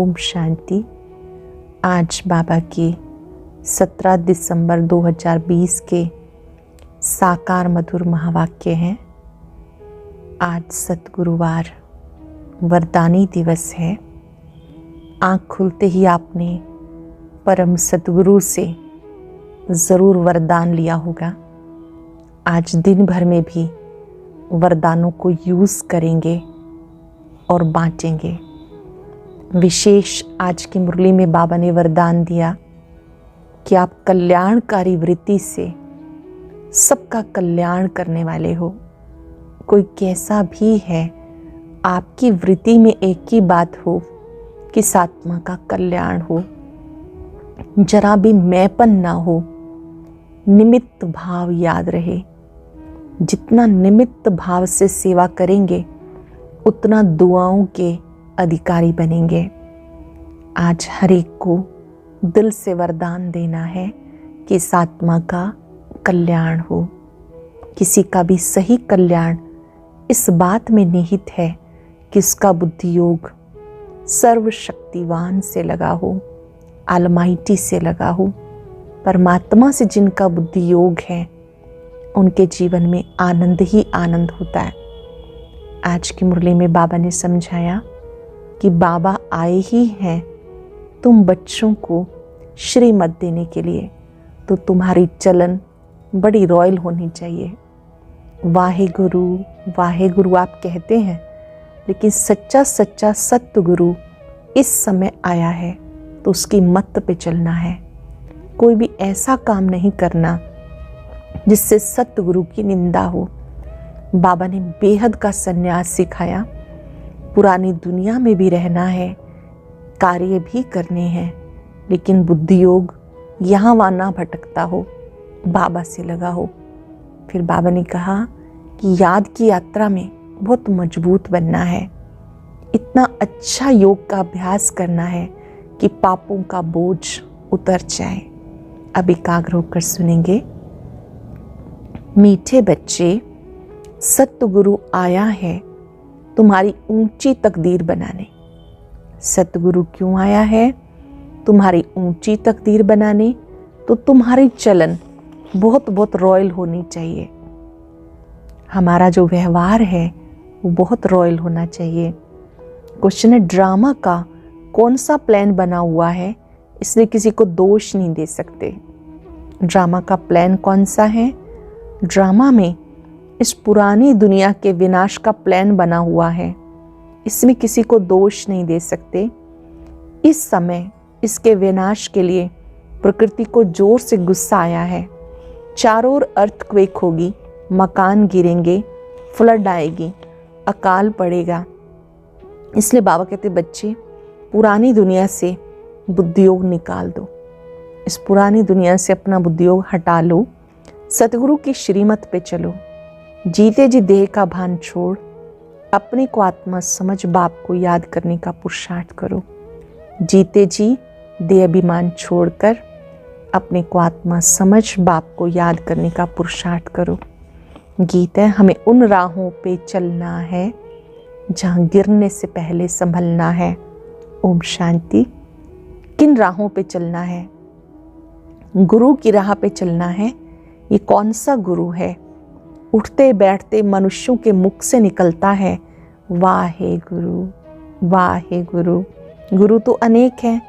ओम शांति। आज बाबा के 17 दिसंबर 2020 के साकार मधुर महावाक्य हैं। आज सतगुरुवार वरदानी दिवस है। आँख खुलते ही आपने परम सतगुरु से ज़रूर वरदान लिया होगा। आज दिन भर में भी वरदानों को यूज़ करेंगे और बांटेंगे। विशेष आज की मुरली में बाबा ने वरदान दिया कि आप कल्याणकारी वृत्ति से सबका कल्याण करने वाले हो। कोई कैसा भी है, आपकी वृत्ति में एक ही बात हो कि इस आत्मा का कल्याण हो, जरा भी मैंपन ना हो, निमित्त भाव याद रहे। जितना निमित्त भाव से सेवा करेंगे उतना दुआओं के अधिकारी बनेंगे। आज हर एक को दिल से वरदान देना है कि इस आत्मा का कल्याण हो। किसी का भी सही कल्याण इस बात में निहित है कि उसका बुद्धि योग सर्वशक्तिवान से लगा हो, आलमाइटी से लगा हो। परमात्मा से जिनका बुद्धि योग है उनके जीवन में आनंद ही आनंद होता है। आज की मुरली में बाबा ने समझाया कि बाबा आए ही हैं तुम बच्चों को श्रीमत देने के लिए, तो तुम्हारी चलन बड़ी रॉयल होनी चाहिए। वाहेगुरु वाहेगुरु आप कहते हैं, लेकिन सच्चा सच्चा सतगुरु इस समय आया है तो उसकी मत पे चलना है। कोई भी ऐसा काम नहीं करना जिससे सतगुरु की निंदा हो। बाबा ने बेहद का संन्यास सिखाया। पुरानी दुनिया में भी रहना है, कार्य भी करने हैं, लेकिन बुद्धि योग यहाँ वहाँ ना भटकता हो, बाबा से लगा हो। फिर बाबा ने कहा कि याद की यात्रा में बहुत मजबूत बनना है। इतना अच्छा योग का अभ्यास करना है कि पापों का बोझ उतर जाए। अब एकाग्र होकर सुनेंगे। मीठे बच्चे, सतगुरु आया है तुम्हारी ऊंची तकदीर बनाने। सतगुरु क्यों आया है? तुम्हारी ऊंची तकदीर बनाने। तो तुम्हारी चलन बहुत बहुत रॉयल होनी चाहिए। हमारा जो व्यवहार है वो बहुत रॉयल होना चाहिए। क्वेश्चन है, ड्रामा का कौन सा प्लान बना हुआ है, इसलिए किसी को दोष नहीं दे सकते। ड्रामा का प्लान कौन सा है? ड्रामा में इस पुरानी दुनिया के विनाश का प्लान बना हुआ है, इसमें किसी को दोष नहीं दे सकते। इस समय इसके विनाश के लिए प्रकृति को जोर से गुस्सा आया है। चारों ओर अर्थक्वेक होगी, मकान गिरेंगे, फ्लड आएगी, अकाल पड़ेगा। इसलिए बाबा कहते बच्चे, पुरानी दुनिया से बुद्धियोग निकाल दो। इस पुरानी दुनिया से अपना बुद्धियोग हटा लो, सतगुरु की श्रीमत पे चलो। जीते जी देह का भान छोड़ अपने को आत्मा समझ बाप को याद करने का पुरुषार्थ करो। जीते जी देह अभिमान छोड़कर अपने को आत्मा समझ बाप को याद करने का पुरुषार्थ करो। गीत है, हमें उन राहों पे चलना है जहाँ गिरने से पहले संभलना है। ओम शांति। किन राहों पे चलना है? गुरु की राह पे चलना है। ये कौन सा गुरु है? उठते बैठते मनुष्यों के मुख से निकलता है वाहे गुरु वाहे गुरु। गुरु तो अनेक हैं,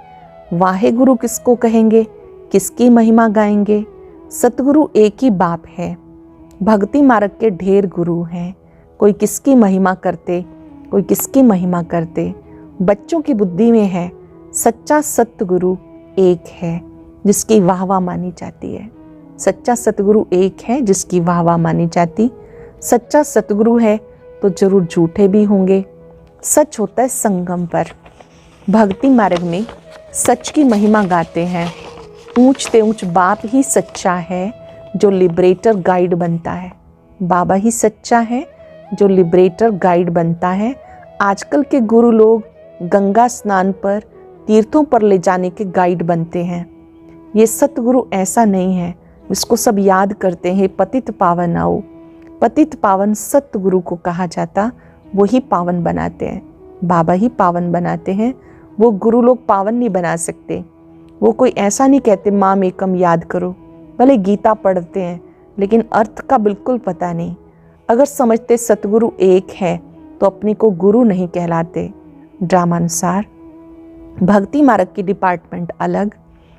वाहे गुरु किसको कहेंगे, किसकी महिमा गाएंगे? सतगुरु एक ही बाप है। भक्ति मार्ग के ढेर गुरु हैं, कोई किसकी महिमा करते, कोई किसकी महिमा करते। बच्चों की बुद्धि में है सच्चा सतगुरु एक है जिसकी वाहवाह मानी जाती है। सच्चा सतगुरु एक है जिसकी वाहवाह मानी जाती। सच्चा सतगुरु है तो जरूर झूठे भी होंगे। सच होता है संगम पर। भक्ति मार्ग में सच की महिमा गाते हैं। ऊंचते ऊंच बाप ही सच्चा है जो लिबरेटर गाइड बनता है। बाबा ही सच्चा है जो लिबरेटर गाइड बनता है। आजकल के गुरु लोग गंगा स्नान पर, तीर्थों पर ले जाने के गाइड बनते हैं। ये सतगुरु ऐसा नहीं है। इसको सब याद करते हैं, पतित पावन आओ। पतित पावन सतगुरु को कहा जाता, वही पावन बनाते हैं। बाबा ही पावन बनाते हैं। वो गुरु लोग पावन नहीं बना सकते। वो कोई ऐसा नहीं कहते माम एकम याद करो, भले गीता पढ़ते हैं लेकिन अर्थ का बिल्कुल पता नहीं। अगर समझते सतगुरु एक है तो अपने को गुरु नहीं कहलाते। ड्रामानुसार भक्ति मार्ग की डिपार्टमेंट अलग,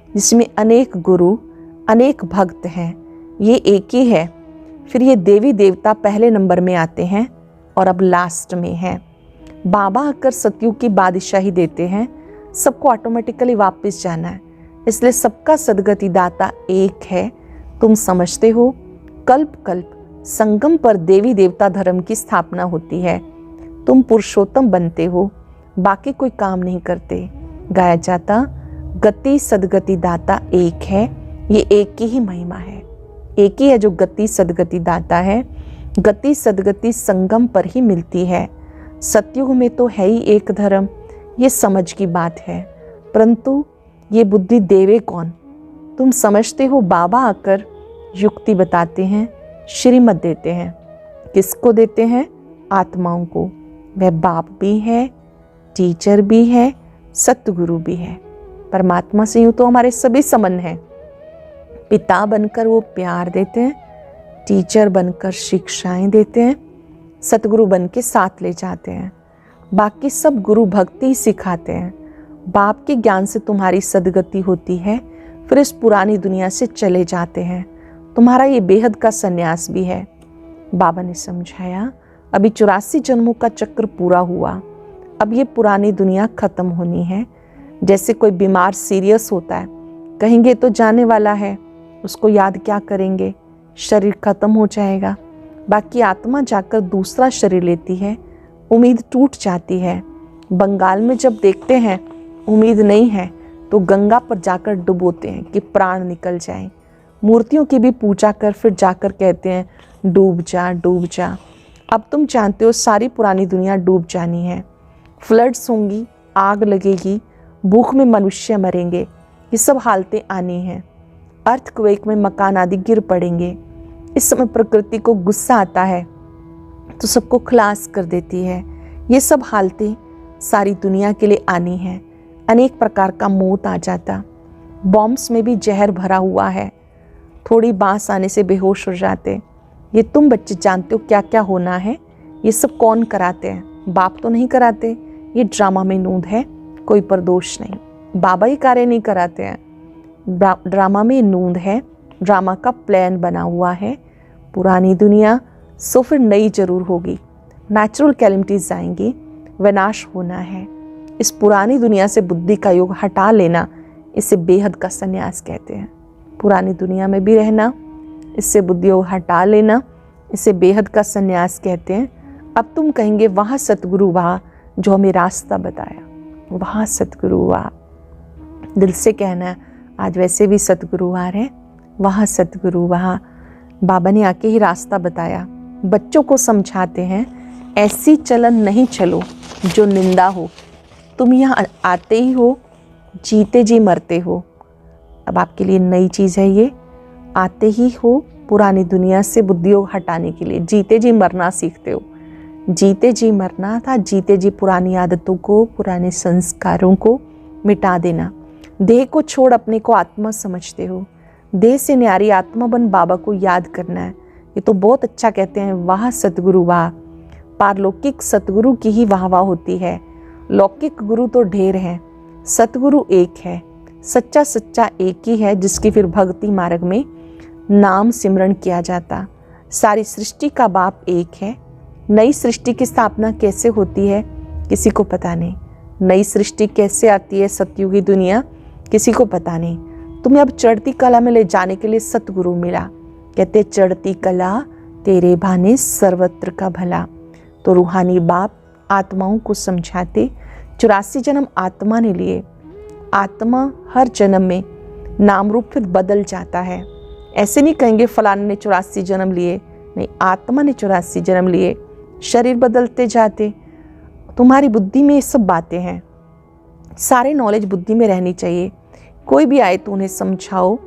जिसमें अनेक गुरु अनेक भक्त हैं, ये एक ही है। फिर ये देवी देवता पहले नंबर में आते हैं और अब लास्ट में है। बाबा आकर सतयुग की बादशाही देते हैं, सबको ऑटोमेटिकली वापस जाना है, इसलिए सबका सदगति दाता एक है। तुम समझते हो कल्प कल्प संगम पर देवी देवता धर्म की स्थापना होती है। तुम पुरुषोत्तम बनते हो, बाकी कोई काम नहीं करते। गाया जाता गति सदगति दाता एक है, ये एक की ही महिमा है। एक ही है जो गति सदगति दाता है। गति सदगति संगम पर ही मिलती है। सतयुग में तो है ही एक धर्म, ये समझ की बात है, परंतु ये बुद्धि देवे कौन? तुम समझते हो बाबा आकर युक्ति बताते हैं, श्रीमत देते हैं। किसको देते हैं? आत्माओं को। वह बाप भी है, टीचर भी है, सतगुरु भी है। परमात्मा से यूं तो हमारे सभी संबंध हैं। पिता बनकर वो प्यार देते हैं, टीचर बनकर शिक्षाएं देते हैं, सतगुरु बन के साथ ले जाते हैं। बाकी सब गुरु भक्ति ही सिखाते हैं। बाप के ज्ञान से तुम्हारी सदगति होती है, फिर इस पुरानी दुनिया से चले जाते हैं। तुम्हारा ये बेहद का संन्यास भी है। बाबा ने समझाया, अभी 84 जन्मों का चक्र पूरा हुआ, अब ये पुरानी दुनिया खत्म होनी है। जैसे कोई बीमार सीरियस होता है, कहेंगे तो जाने वाला है, उसको याद क्या करेंगे, शरीर खत्म हो जाएगा। बाकी आत्मा जाकर दूसरा शरीर लेती है, उम्मीद टूट जाती है। बंगाल में जब देखते हैं उम्मीद नहीं है तो गंगा पर जाकर डुबोते हैं कि प्राण निकल जाए। मूर्तियों की भी पूजा कर फिर जाकर कहते हैं डूब जा डूब जा। अब तुम जानते हो सारी पुरानी दुनिया डूब जानी है। फ्लड्स होंगी, आग लगेगी, भूख में मनुष्य मरेंगे, ये सब हालतें आनी हैं। अर्थक्वेक में मकान आदि गिर पड़ेंगे। इस समय प्रकृति को गुस्सा आता है तो सबको खलास कर देती है। ये सब हालतें सारी दुनिया के लिए आनी है। अनेक प्रकार का मौत आ जाता। बॉम्ब्स में भी जहर भरा हुआ है, थोड़ी बांस आने से बेहोश हो जाते। ये तुम बच्चे जानते हो क्या क्या होना है। ये सब कौन कराते हैं? बाप तो नहीं कराते, ये ड्रामा में नूंद है, कोई पर दोष नहीं। बाबा ही कार्य नहीं कराते हैं, ड्रामा में नूंद है, ड्रामा का प्लान बना हुआ है। पुरानी दुनिया सो फिर नई जरूर होगी। नेचुरल कैलेमिटीज आएंगी, विनाश होना है। इस पुरानी दुनिया से बुद्धि का योग हटा लेना, इसे बेहद का संन्यास कहते हैं। पुरानी दुनिया में भी रहना, इससे बुद्धि योग हटा लेना, इसे बेहद का संन्यास कहते हैं। अब तुम कहेंगे वहाँ सतगुरु वहाँ जो हमें रास्ता बताया, वहाँ सतगुरु वहाँ। दिल से कहना है, आज वैसे भी सतगुरु आ रहे, वहाँ सतगुरु वहाँ। बाबा ने आके ही रास्ता बताया। बच्चों को समझाते हैं, ऐसी चलन नहीं चलो जो निंदा हो। तुम यहाँ आते ही हो, जीते जी मरते हो। अब आपके लिए नई चीज़ है ये, आते ही हो पुरानी दुनिया से बुद्धियों हटाने के लिए। जीते जी मरना सीखते हो। जीते जी मरना था, जीते जी पुरानी आदतों को, पुराने संस्कारों को मिटा देना। देह को छोड़ अपने को आत्मा समझते हो। देह से न्यारी आत्मा बन बाबा को याद करना है। ये तो बहुत अच्छा कहते हैं, वाह सतगुरु वाह। पारलौकिक सतगुरु की ही वाह वाह होती है। लौकिक गुरु तो ढेर हैं, सतगुरु एक है। सच्चा सच्चा एक ही है, जिसकी फिर भक्ति मार्ग में नाम सिमरण किया जाता। सारी सृष्टि का बाप एक है। नई सृष्टि की स्थापना कैसे होती है किसी को पता नहीं। नई सृष्टि कैसे आती है सतयुगी दुनिया, किसी को पता नहीं। तुम्हें अब चढ़ती कला में ले जाने के लिए सतगुरु मिला। कहते चढ़ती कला तेरे भाने सर्वत्र का भला। तो रूहानी बाप आत्माओं को समझाते 84 जन्म आत्मा ने लिए। आत्मा हर जन्म में नाम रूप फिर बदल जाता है। ऐसे नहीं कहेंगे फलाने ने 84 जन्म लिए, नहीं, आत्मा ने 84 जन्म लिए। शरीर बदलते जाते। तुम्हारी बुद्धि में ये सब बातें हैं। सारे नॉलेज बुद्धि में रहनी चाहिए। कोई भी आए तो उन्हें समझाओ,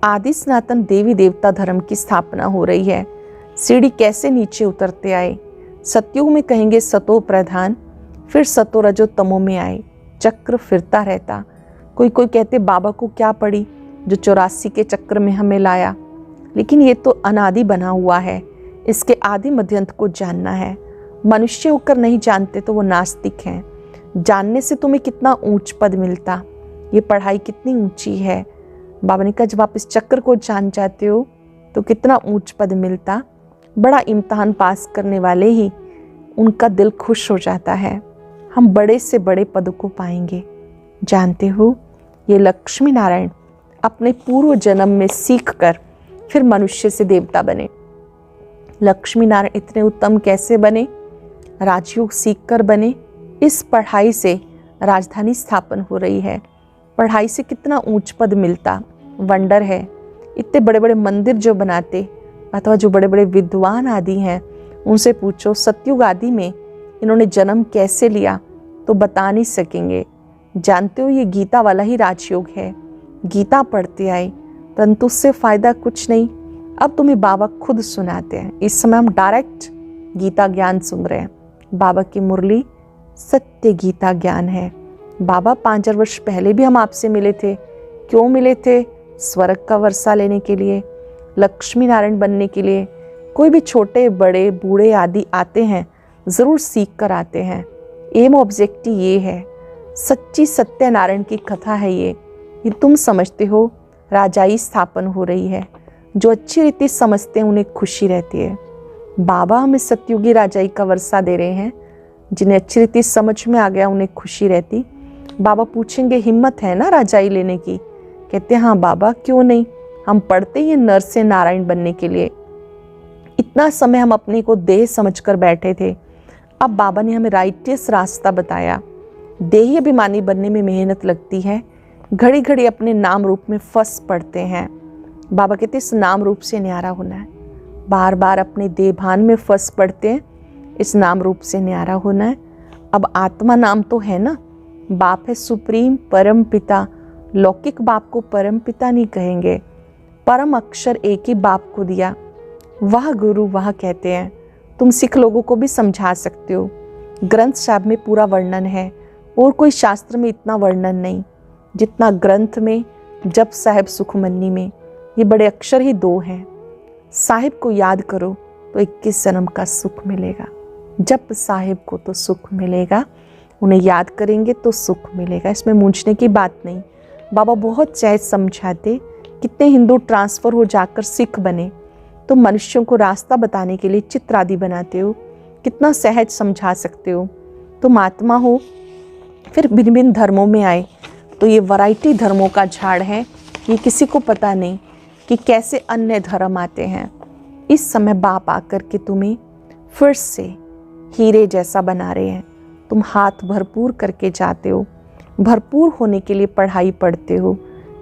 आदि सनातन देवी देवता धर्म की स्थापना हो रही है। सीढ़ी कैसे नीचे उतरते आए। सतयुग में कहेंगे सतो प्रधान, फिर सतो रजो तमो में आए। चक्र फिरता रहता। कोई कोई कहते बाबा को क्या पड़ी जो 84 के चक्र में हमें लाया, लेकिन ये तो अनादि बना हुआ है, इसके आदि मध्यंत को जानना है। मनुष्य होकर नहीं जानते तो वो नास्तिक हैं। जानने से तुम्हें कितना ऊंच पद मिलता, ये पढ़ाई कितनी ऊंची है। बाबा ने कहा जब आप इस चक्र को जान जाते हो तो कितना ऊंच पद मिलता। बड़ा इम्तहान पास करने वाले ही उनका दिल खुश हो जाता है। हम बड़े से बड़े पद को पाएंगे। जानते हो, ये लक्ष्मी नारायण अपने पूर्व जन्म में सीख कर फिर मनुष्य से देवता बने। लक्ष्मी नारायण इतने उत्तम कैसे बने? राजयोग सीख कर बने। इस पढ़ाई से राजधानी स्थापन हो रही है। पढ़ाई से कितना ऊंच पद मिलता, वंडर है। इतने बड़े बड़े मंदिर जो बनाते अथवा जो बड़े बड़े विद्वान आदि हैं, उनसे पूछो सतयुग आदि में इन्होंने जन्म कैसे लिया तो बता नहीं सकेंगे। जानते हो, ये गीता वाला ही राजयोग है। गीता पढ़ते आए परंतु उससे फ़ायदा कुछ नहीं। अब तुम्हें बाबा खुद सुनाते हैं। इस समय हम डायरेक्ट गीता ज्ञान सुन रहे हैं। बाबा की मुरली सत्य गीता ज्ञान है। बाबा 5000 वर्ष पहले भी हम आपसे मिले थे। क्यों मिले थे? स्वर्ग का वर्षा लेने के लिए, लक्ष्मी नारायण बनने के लिए। कोई भी छोटे बड़े बूढ़े आदि आते हैं, ज़रूर सीख कर आते हैं। एम ऑब्जेक्टिव ये है, सच्ची सत्य नारायण की कथा है ये तुम समझते हो। राजाई स्थापन हो रही है। जो अच्छी रीति समझते हैं उन्हें खुशी रहती है। बाबा हमें सतयुगी राजाई का वर्षा दे रहे हैं। जिन्हें अच्छी रीति समझ में आ गया उन्हें खुशी रहती। बाबा पूछेंगे हिम्मत है ना राजाई लेने की? कहते हैं हाँ बाबा, क्यों नहीं, हम पढ़ते ही नर से नारायण बनने के लिए। इतना समय हम अपने को देह समझकर बैठे थे। अब बाबा ने हमें राइटियस रास्ता बताया। देही अभिमानी बनने में मेहनत लगती है। घड़ी घड़ी अपने नाम रूप में फंस पड़ते हैं। बाबा कहते इस नाम रूप से न्यारा होना है। बार बार अपने देह भान में फंस पड़ते हैं, इस नाम रूप से न्यारा होना है। अब आत्मा नाम तो है ना, बाप है सुप्रीम परम पिता। लौकिक बाप को परम पिता नहीं कहेंगे। परम अक्षर एक ही बाप को दिया, वह गुरु वह कहते हैं। तुम सिख लोगों को भी समझा सकते हो। ग्रंथ साहब में पूरा वर्णन है और कोई शास्त्र में इतना वर्णन नहीं जितना ग्रंथ में, जप साहिब सुखमनी में। ये बड़े अक्षर ही 2 हैं। साहिब को याद करो तो 21 जन्म का सुख मिलेगा। जप साहिब को तो सुख मिलेगा, उन्हें याद करेंगे तो सुख मिलेगा। इसमें मूंझने की बात नहीं। बाबा बहुत सहज समझाते। कितने हिंदू ट्रांसफ़र हो जाकर सिख बने। तो मनुष्यों को रास्ता बताने के लिए चित्र आदि बनाते हो, कितना सहज समझा सकते हो। तुम आत्मा हो, फिर भिन्न भिन्न धर्मों में आए तो ये वैरायटी धर्मों का झाड़ है। ये किसी को पता नहीं कि कैसे अन्य धर्म आते हैं। इस समय बाप आकर के तुम्हें फिर से हीरे जैसा बना रहे हैं। तुम हाथ भरपूर करके जाते हो। भरपूर होने के लिए पढ़ाई पढ़ते हो।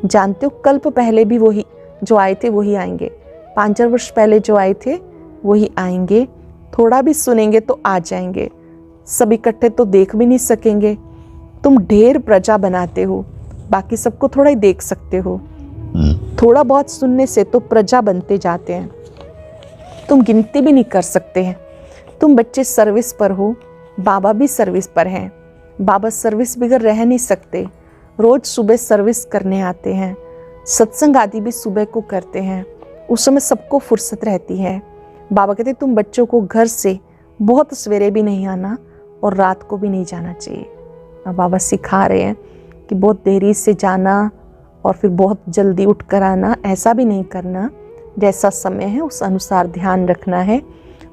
जानते हो कल्प पहले भी वही जो आए थे वही आएंगे। 5000 वर्ष पहले जो आए थे वही आएंगे। थोड़ा भी सुनेंगे तो आ जाएंगे। सब इकट्ठे तो देख भी नहीं सकेंगे। तुम ढेर प्रजा बनाते हो, बाकी सबको थोड़ा ही देख सकते हो। थोड़ा बहुत सुनने से तो प्रजा बनते जाते हैं। तुम गिनती भी नहीं कर सकते हैं। तुम बच्चे सर्विस पर हो, बाबा भी सर्विस पर हैं। बाबा सर्विस बगैर रह नहीं सकते। रोज सुबह सर्विस करने आते हैं। सत्संग आदि भी सुबह को करते हैं। उस समय सबको फुर्सत रहती है। बाबा कहते तुम बच्चों को घर से बहुत सवेरे भी नहीं आना और रात को भी नहीं जाना चाहिए। अब बाबा सिखा रहे हैं कि बहुत देरी से जाना और फिर बहुत जल्दी उठ कर आना, ऐसा भी नहीं करना। जैसा समय है उस अनुसार ध्यान रखना है।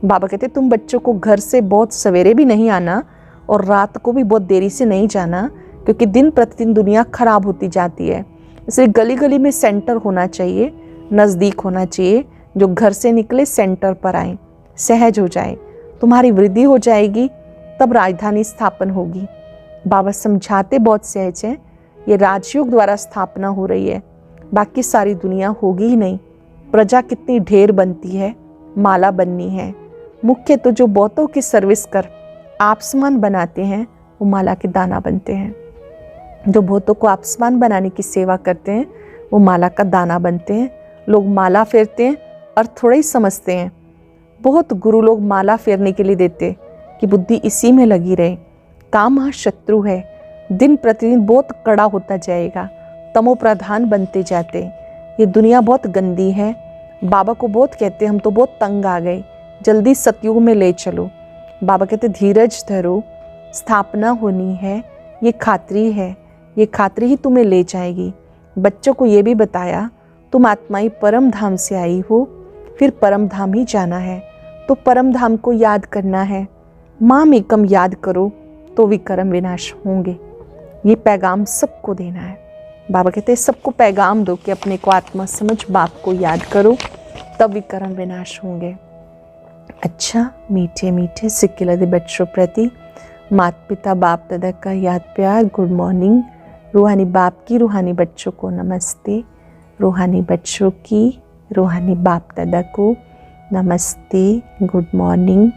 बाबा कहते तुम बच्चों को घर से बहुत सवेरे भी नहीं आना और रात को भी बहुत देरी से नहीं जाना, क्योंकि दिन प्रतिदिन दुनिया खराब होती जाती है। इसलिए गली गली में सेंटर होना चाहिए, नज़दीक होना चाहिए। जो घर से निकले सेंटर पर आए, सहज हो जाए, तुम्हारी वृद्धि हो जाएगी, तब राजधानी स्थापन होगी। बाबा समझाते बहुत सहज हैं। ये राजयोग द्वारा स्थापना हो रही है, बाकी सारी दुनिया होगी ही नहीं। प्रजा कितनी ढेर बनती है, माला बननी है। मुख्य तो जो बहुतों की सर्विस कर आपसमान बनाते हैं वो माला के दाना बनते हैं। जो बहुतों को आपसमान बनाने की सेवा करते हैं वो माला का दाना बनते हैं। लोग माला फेरते हैं और थोड़ा ही समझते हैं। बहुत गुरु लोग माला फेरने के लिए देते कि बुद्धि इसी में लगी रहे। काम महाशत्रु है। दिन प्रतिदिन बहुत कड़ा होता जाएगा, तमो प्रधान बनते जाते। ये दुनिया बहुत गंदी है। बाबा को बहुत कहते हम तो बहुत तंग आ गए, जल्दी सतयुग में ले चलो। बाबा कहते धीरज धरो, स्थापना होनी है, ये खातरी है, ये खातरी ही तुम्हें ले जाएगी। बच्चों को ये भी बताया तुम आत्माएं परम धाम से आई हो, फिर परम धाम ही जाना है, तो परम धाम को याद करना है। माम एकम याद करो तो विकर्म विनाश होंगे। ये पैगाम सबको देना है। बाबा कहते हैं सबको पैगाम दो कि अपने को आत्मा समझ बाप को याद करो, तब विकर्म विनाश होंगे। अच्छा, मीठे मीठे सिक्के लदे बच्चों प्रति माता पिता बाप दादा का याद प्यार, गुड मॉर्निंग। रूहानी बाप की रूहानी बच्चों को नमस्ते, रूहानी बच्चों की रूहानी बाप दादा को नमस्ते, गुड मॉर्निंग।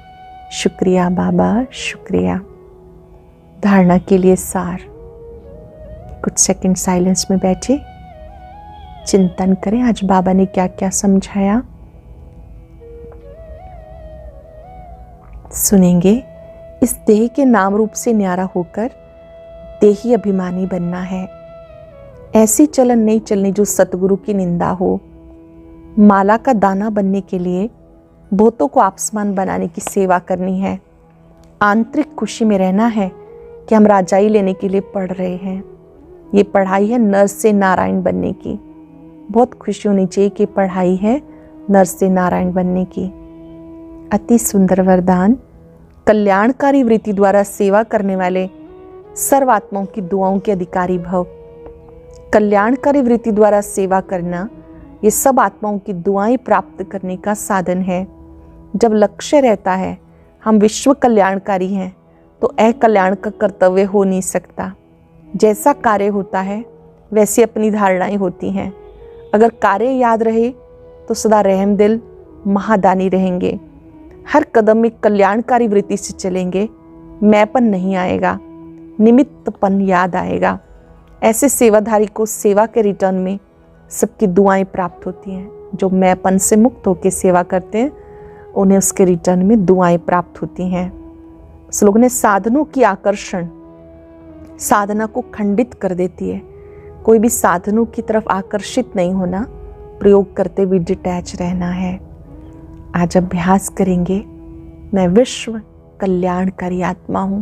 शुक्रिया बाबा, शुक्रिया। धारणा के लिए सार, कुछ सेकंड साइलेंस में बैठे, चिंतन करें आज बाबा ने क्या क्या समझाया। सुनेंगे, इस देह के नाम रूप से न्यारा होकर देही अभिमानी बनना है। ऐसी चलन नहीं चलनी जो सतगुरु की निंदा हो। माला का दाना बनने के लिए बहुतों को आपसमान बनाने की सेवा करनी है। आंतरिक खुशी में रहना है कि हम राजाई लेने के लिए पढ़ रहे हैं। ये पढ़ाई है नर से नारायण बनने की। बहुत खुशी होनी चाहिए कि पढ़ाई है नर से नारायण बनने की। अति सुंदर वरदान, कल्याणकारी वृत्ति द्वारा सेवा करने वाले सर्वात्माओं की दुआओं के अधिकारी भव। कल्याणकारी वृत्ति द्वारा सेवा करना ये सब आत्माओं की दुआएं प्राप्त करने का साधन है। जब लक्ष्य रहता है हम विश्व कल्याणकारी हैं, तो अकल्याण का कर्तव्य हो नहीं सकता। जैसा कार्य होता है वैसी अपनी धारणाएं होती हैं। अगर कार्य याद रहे तो सदा रहम दिल महादानी रहेंगे। हर कदम में कल्याणकारी वृत्ति से चलेंगे, मैंपन नहीं आएगा, निमित्तपन याद आएगा। ऐसे सेवाधारी को सेवा के रिटर्न में सबकी दुआएं प्राप्त होती हैं। जो मैंपन से मुक्त होकर सेवा करते हैं उन्हें उसके रिटर्न में दुआएं प्राप्त होती हैं। श्लोक ने साधनों की आकर्षण साधना को खंडित कर देती है। कोई भी साधनों की तरफ आकर्षित नहीं होना, प्रयोग करते हुए डिटैच रहना है। आज अभ्यास करेंगे, मैं विश्व कल्याणकारी आत्मा हूं।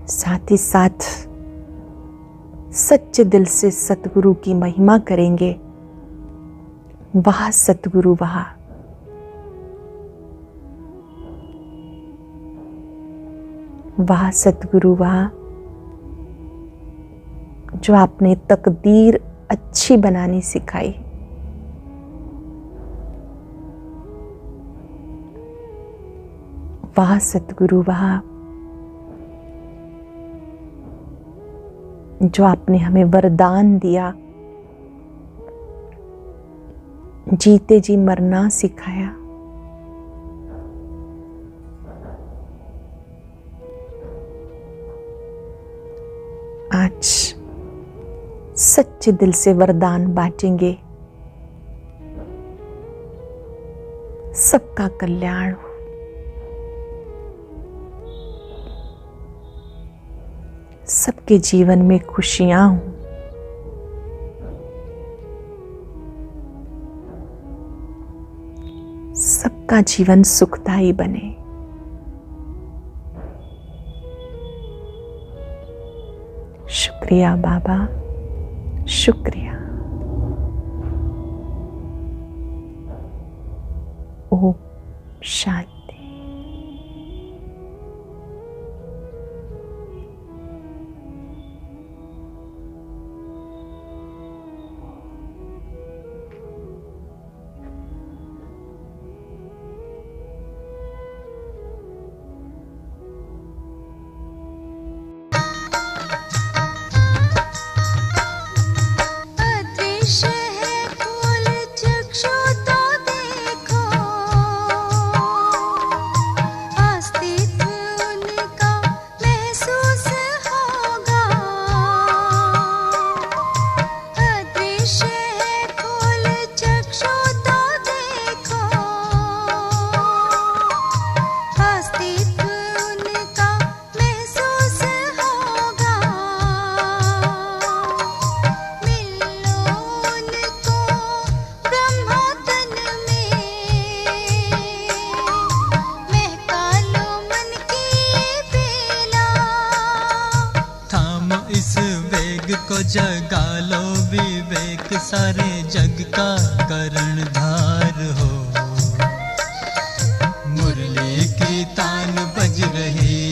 साथ ही साथ सच्चे दिल से सतगुरु की महिमा करेंगे। वाह सतगुरु वाह, वाह सतगुरु वाह, जो आपने तकदीर अच्छी बनानी सिखाई। वाह सतगुरु वाह, जो आपने हमें वरदान दिया, जीते जी मरना सिखाया। आज सच्चे दिल से वरदान बांटेंगे। सबका कल्याण हो, सबके जीवन में खुशियां हों, सबका जीवन सुखदायी बने। शुक्रिया बाबा, शुक्रिया। ओम शांति। को जगा लो विवेक, सारे जग का कर्णधार हो। मुरली की तान बज रही